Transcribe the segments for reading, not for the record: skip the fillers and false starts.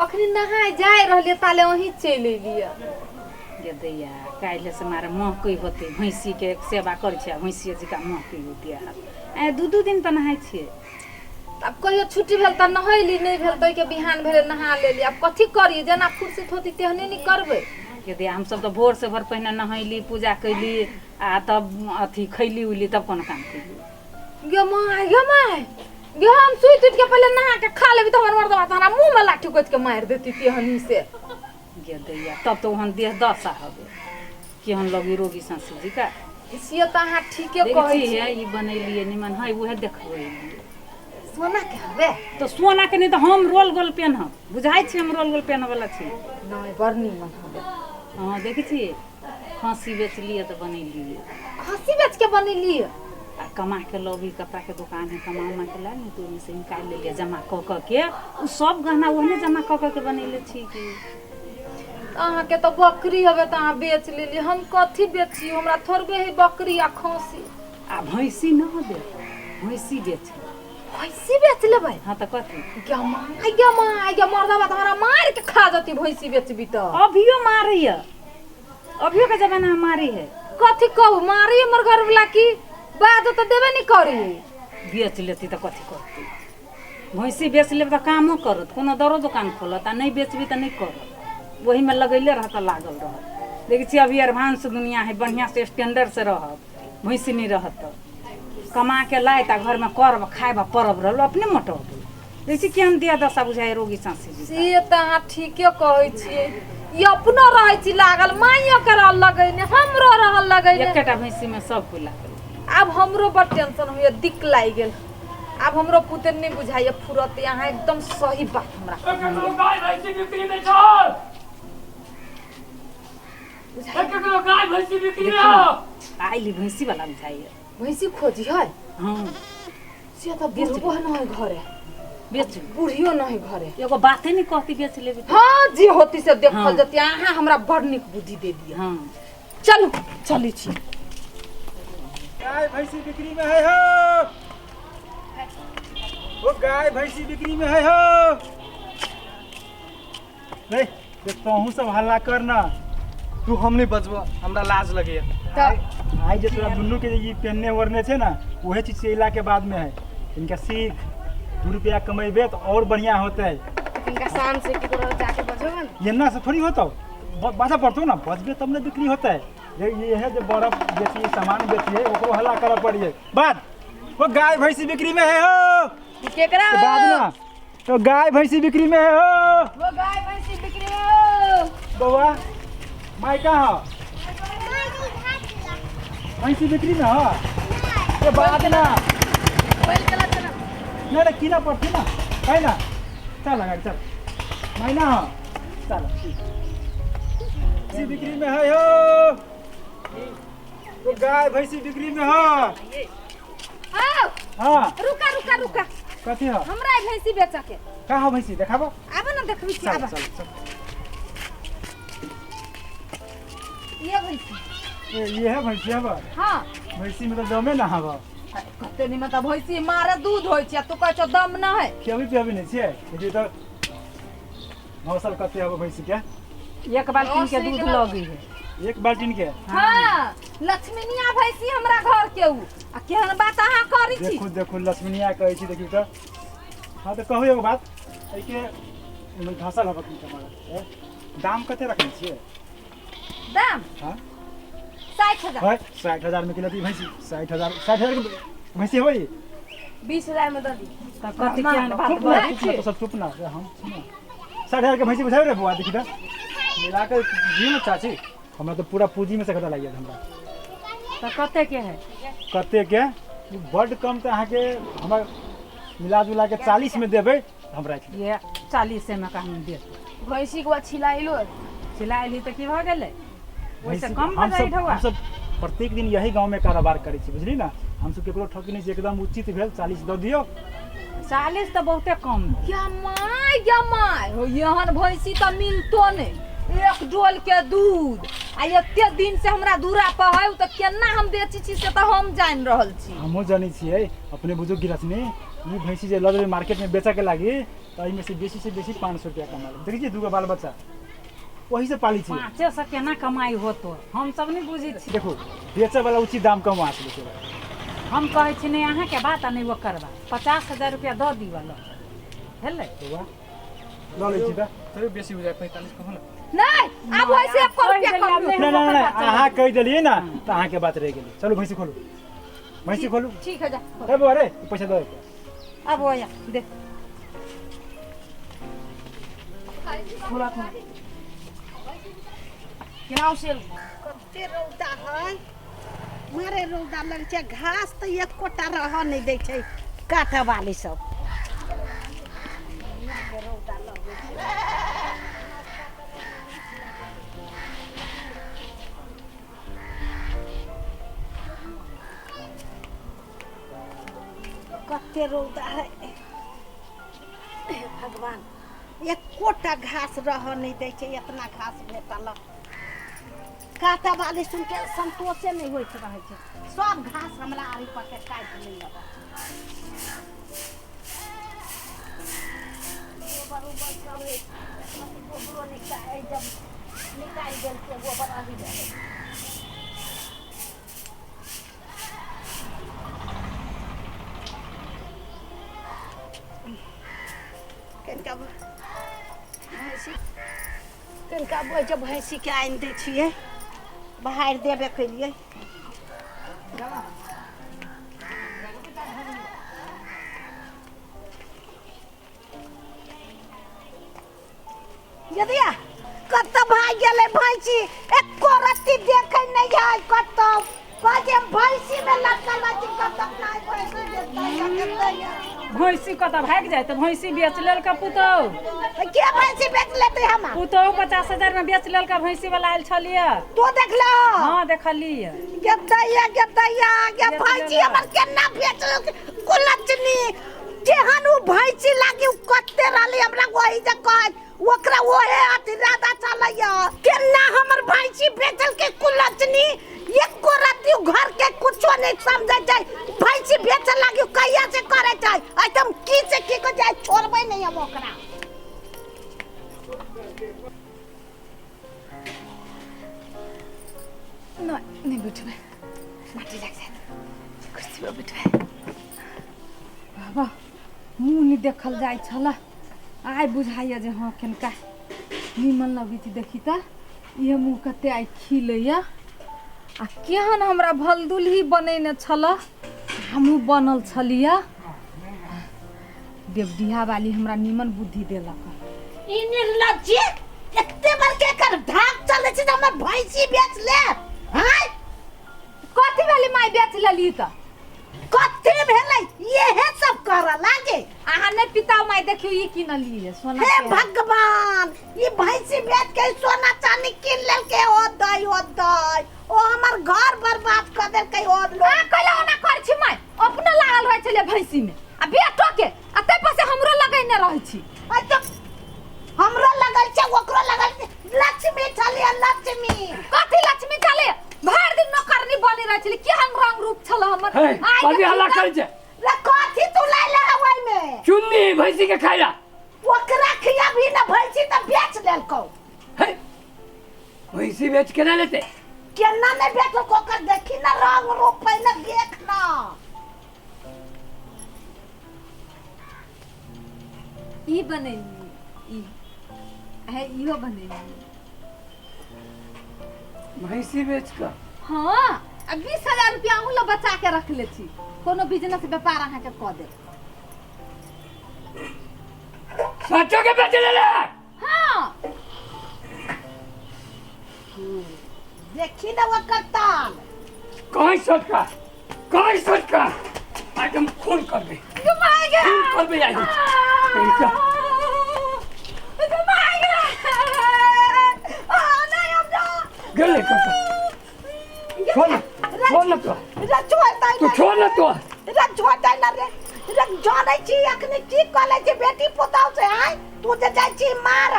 अखनी नहाय जाए रहले ताले वही चल एलिए। ये दैया काल्हि से मारे महकई होते भैंसी के सेवा कर छै भैंसी जी का महकई होते आ दू दिन पर नहाय छिए। अब कहियो छुट्टी भेल त नहैली नहीं भेल त के बिहान भेले नहा लेली। अब कथी करी जना फुर्सत होती तेहने नहीं करबे। ये दैया हम सब तो भोर से भोर पहले नहैली पूजा कैली आ तब अथी खैली उली तब कोन काम कैली। गे माय गे हम सुइत के पहले नहा के खा लेबी त हमर मर्दवा तारा मुंह में लाठी कोच के मार देती तेहनी से। गे दैया तब तो वहां देह दशा हबे कि हम लोग रोगी सांसी जी का इसिए त हां ठीके कहै छी है ई बनैलिए निमन है उहे देखबै। सोना के हवे तो सोना के नहीं तो हम रोल गोल पहनब बुझाई छी हम रोल गोल पहनब वाला छी नहीं बड़ निमन हवे। हां देखै छी खसी बेच लिए तो बनैलिए। खसी बेच के बनैली आ कमा के लोभी कपड़ा के दुकान है कमा के ला नहीं तो ओमे से निकाल लेलिए जमा क के उ सब गहना ओहने जमा क के बनैले छी कि अहाँ के तो बकरी हवे त अहाँ बेच लेली। हम कथी बेची हमरा थोड़बे है बकरी आ खसी आ भैंसी न दे भैंसी बेच भैंसी बेच लेबै। हां त कथी गे मर्दवा त हमरा मार के खा जती भैंसी बेचबी त। अभियो मारिया अभियो के जमाना में मारी है। कथी कहू मारी हमर घर वाला की बात तो देबे नहीं करी। बेच लेती त कथी करती भैंसी बेच लेब त कामो करत कोनो दरो दुकान खोलत आ नहीं बेचबी त नहीं करत वही में लगैले रहत लागल रहत। देखै छी अभी एडवांस दुनिया है बढ़िया से स्टैंडर्ड से रहत भैंसी नहीं रहत कमा के लाए ता घर में करब खाएब परब रहल अपने मोटब देखै छी केहन दिया दशा बुझाए रोगी सांसी जी से त अहाँ ठीके कहै छियै। ई अपनो रहै छी लागल माइयो के रह लगैने हमरो रह लगैने एकेटा भैंसी में सब कोई लागल। अब हमरो बड़ टेंशन होइए दिक लाग गेल। अब हमरो पुते नहीं बुझाइए फुरत यहाँ एकदम सही बात हमरा गाय भैंसी बिक्री में छोड़ गाय भैंसी बिक्री में आइली भैंसी वाला बुझाइए भैंसी खोजी है। हां से त बुढ़बो न है घरे बेच बुढ़ियो न है घरे एगो बाते नहीं कहती बेच लेबी। हां जे होती से देखल हाँ। जती अहाँ हमरा बड़ निक बुद्धि दे दिया। हां चलू चली छी। गाय भैंसी बिक्री में है हो वो गाय भैंसी बिक्री में है हो नहीं देखता हूँ सब हल्ला करना तू हम नहीं बचबो हमरा लाज लगे आई जे तोरा दुन्नू के ये पहनने वरने छे ना वही चीज से इला के बाद में है इनका सीख 2 रुपया कमेबे तो और बढ़िया होता है। इनका शान से की तोरा जाके बजोगन ये ना से थोड़ी होता बासा पड़तो ना बचबे तब ना बिक्री होता है। ये है जो बर्फ बेचिए सामान बेचिए ओकरो हल्ला कर पड़िए बात वो गाय भैंसी बिक्री में है हो केकरा तो बाद ना तो गाय भैंसी बिक्री में है हो वो गाय भैंसी बिक्री में बउआ माई कहाँ हो भैंसी बिक्री में हो ये बाद ना बैल चला चला ना कीड़ा पड़ती ना है ना चल लगा चल माई ना हो चल भैंसी बिक्री में है हो तो गाय भैंसी बिक्री में हो आओ हाँ रुका रुका रुका कथी हो हमरा भैंसी बेचा के का हो भैंसी देखाबो आबे ना देखबी छी चल आबे चल चल ये भैंसी ये है भैंसी हवा हां भैंसी में तो दमे ना हवा कते नि मतलब भैंसी मारे दूध होय छै तू कहै छ दम ना है पियाबी नहीं छिए ये तो मौसल कते हवा भैंसी के एक बाल्टी के दूध लगी है एक बाल्टीन के हां लक्ष्मीनिया भैंसी हमरा घर के उ आ केहन बात अहाँ करै छी। देखो देखो लक्ष्मीनिया कहै छी देखियो तो हां तो कहू एगो बात ए के में घासल हवा की तुम्हारा दाम कते रखै छिए दाम हां 60000 है 60000 में किलो दी भैंसी 60000 के भैंसी होई 20000 में दे दी त कथी केहन बात चुप बोलै ना छी तो सब चुप ना हम 60000 के भैंसी बुझाओ रे बुआ देखी तो मिलाकर जी में चाची हमरा तो पूरा पूंजी में से घटा लागिए हमरा त कते के है कते के बड कम तो अहाँ के हमर मिला जुला के 40 में देबे हम राख ये 40 में का हम दे भैंसी को छिलाइलो सिलाइली त की भ गेलै वैसे भैंसी- कम हम बजाई सब ढवा हम सब प्रत्येक दिन यही गांव में कारोबार करै छी बुझली ना हम सब केकरो ठकी नहीं छी एकदम उचित भेल 40 दऽ दियौ 40 त बहुते कम क्या माय हो यहन भैंसी त मिलतो नहीं एक डोल के दूध आ एते दिन से हमरा दूरा पर है त केना हम बेची छी से त हम जान रहल छी। हमहू जानै छियै अपने बुजुर्ग गिरसनी ई भैंसी जे लदबे मार्केट में बेचऽ के लागी तो में से बेसी 500 रुपया कमा ले। देखिए दूगो बाल बच्चा वही से पाली छी। 500 से केना कमाई होतो हम सब नहीं बुझी छी। देखो बेचे वाला उचित दाम कम आस ले। हम कहै छी नहीं अहाँ के बात आ नहीं वो करबा 50,000 रुपया दो दी वाला हेले तो वाह लो ले छी त तभी बेसी हो जाए 45 कहूँ ना। नहीं अब वैसे आपको रुपया कम नहीं नहीं नहीं अहाँ कह दिलिए ना तो अहाँ के बात रह गेली। चलो भैंसी खोलो भैंसी खोलो। ठीक है जा ए बो अरे पैसा दो। अब वो या दे केनाउ से कते रौदा है मारे रौदा लग छै। घास तो एक कोटा रह नहीं दै छै काटे वाली सब। कते रौदा है भगवान एक कोटा घास रह नहीं दै छै। इतना घास भेटल काटा वाली सुन के संतोषे नहीं होइत रहे छै। सब घास हमरा आरी पर के काट लेलक। गोबर उबर सब है गोबरो निकाल जब निकाल गेल से गोबर आबि जाए। कनिका जब भैंसी के आनि दै छियै बाहर देबे के लिए। यदिया कत भाग गेलै भैंसी एको रत्ती देखै नहीं है। कत बाजे भैंसी में लटकल छै कत नहीं भैंसी देतै या भैंसी कत भाग जाए तो भैंसी बेच लेल का पुतौ के भैंसी बेच लेते हम। पुतौ 50,000 में बेच लेल का भैंसी वाला आयल छलिए। तो देखला हां देखलिए गेतैया गे भैंसी हमर केना बेच कुलचनी जेहन उ भैंसी लागी उ कत्ते रहली हमरा वही जे कह ओकरा ओहे अथी राधा चलैया। केना हमर भैंसी बेचल के कुलचनी एको रत्ती घर के कुछो नहीं समझै छै। भैंसी बेचल लागी कहिया से करे छै एकदम की से की को जाय छोड़बै नहीं हम ओकरा। नहीं बैठबे माटी लग जाए कुर्सी पर बैठबे। बाबा मुँह नहीं देखल जाय छला आइ बुझाइए जे हाँ केनका निमन लगी थी। देखी त ये मुँह कते आइ खिलैया आ केहन हमरा भलदुलही बनेने छल हमहूँ बनल छलिया। देवडिहा वाली हमरा निमन बुद्धि देलक। ई निर्लज्जी एते बार के कर धाक चले छै जे हमर भैंसी बेच ले। हाय कथी वाली माई बेच लेली त कथी भेलै येहे सब कर लागे। अहाँ नहीं पिताओ माई देखियो ई किनलिए सोना हे के। भगवान ई भैंसी बेच के सोना चांदी किन लेल के ओ दई ओ हमर घर बर्बाद कर देल के ओ लोग। आ कहला ओना कर छी माई अपना लागल रहै छले भैंसी में आ बेटो के आ तै पर से हमरो लगैने रहै छी। आ तो हमरो लगल छै ओकरो लगल छै। लक्ष्मी छलिए लक्ष्मी कथी लक्ष्मी चले भर दिन नौकरनी बनी रहै छली केहन रंग रूप छल हमर। हे कभी हल्ला कर जे रे कथी तू लै ले हवै में चुन्नी भैंसी के खाइला। ओकरा खिया भी ना भैंसी त बेच लेलको। हे भैंसी बेच के ना लेते केना नहीं बेचो कोकर देखी ना रंग रूप पहले देख ना। ई बनेली ई है इहो बनेली। भैंसी बेच कर हाँ 20,000 रुपया अहूँ ला बचा के रख ले छी कोनो बिजनेस व्यापार अहाँ के क दे। सचो के बेच ले। हाँ देखी ना ओकर ताल कहीं सोच का आज हम खून कर दे घुमाएगा खून कर दे आज पैसा घुमाएगा नहीं अब जा गले का छोड़ ना तो रे छोड़ दे तू छोड़ ना तो रे छोड़ दे ना रे जानै छी अखनी की कले छी बेटी पुताव से आय तू जे जाय छी मार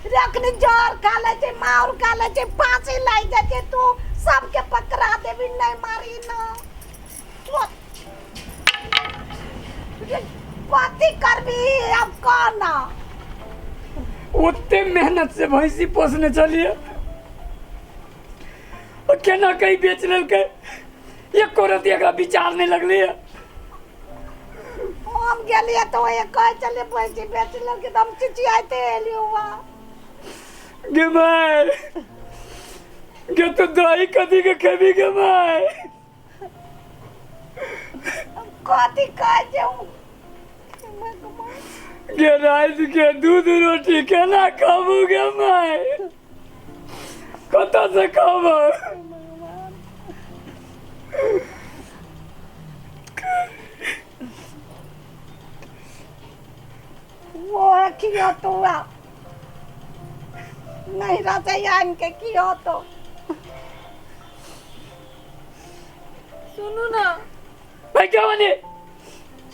रे अखनी जर काले छी मार काले छी फांसी लाई दे छी तू सबके पकड़ा देबी नहीं मारी ना रे कथी करबी अब कहना उतने मेहनत से भैंसी पोसने चलिए और केना कहीं बेच लेलकै एक रति एकरा विचार नहीं लगले हम गेलिए तो ये कह चले पैसे बेच लेके हम चिचियाते एलियो हुआ गे माय गे तो दही कथी के खेबी गे माय कथी कह जाऊं गे रात के दूध रोटी केना खाबू गे माय कतऽ से खाबू वो है कियो तो नहीं रहते यान के कियो तो सुनू ना भाई क्या बने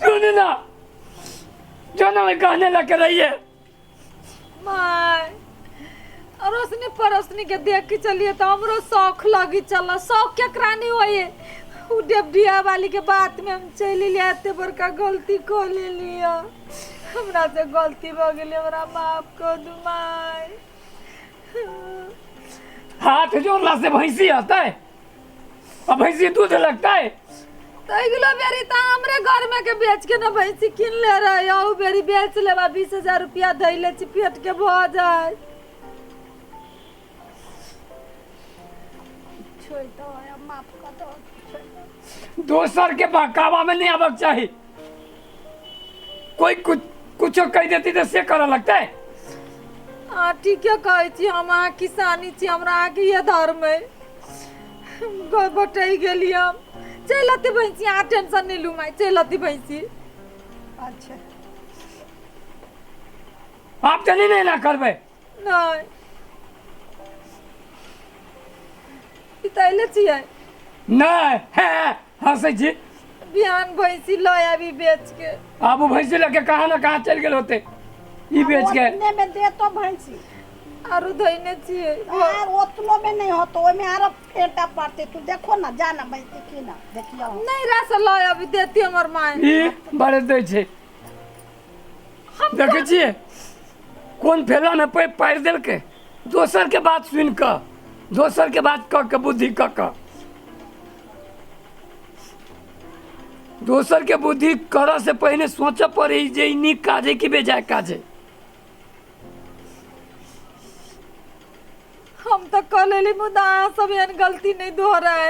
सुन ना जो ना मैं कहने लग रही है माय अरोसनी परोसनी के देख के चलिए तो हमरो शौक लगी चला शौक क्या करानी होए उ डेबडिया वाली के बात में हम चली ले आते बड़का गलती को ले लिया हमरा से गलती हो गेली हमरा माफ कर दू माय हाथ जोड़ला से भैंसी आता है और भैंसी दूध लगता है तैगलो बेरी त हमरे घर में के बेच के ना भैंसी किन ले रहे औ बेरी बेच लेबा 20,000 रुपया धइले छी पेट के भ जाय छोड़ दो माफ कर दो दोसर के बहकावा में नहीं आबक चाहिए कोई कुछ कह देती तो से करे लगता है हां ठीक है कहै छी हम आ किसानी छी हमरा आगे ये धर्म है घर बटाई गेली हम चलती भैंसी आ टेंशन नहीं लू माई चलती भैंसी अच्छा आप चली नहीं ना करबे नहीं पिताइले छियै नहीं है हंसे जी बिहान भैंसी लय अभी बेच के आप वो भैंसी लेके कहाँ ना कहाँ चल गए होते ये बेच के उतने में दे तो भैंसी आरु धइने छियै यार उतनो में नहीं हो तो ओय में आरो फेटा पड़ते तू देखो ना जाना भैंसी की ना देखियो नहीं रस लय अभी देती हमर माय ये बड़े दे छे देखे छिए कौन फैला में पैर देल के दोसर के बात सुन के दोसर के बात क के बुद्धि क के दोसर के बुद्धि करे से पहले सोचे पड़े जे ई नीक काजे की बेजाय काजे हम तो कल लेली मुदा सब गलती नहीं दोहराए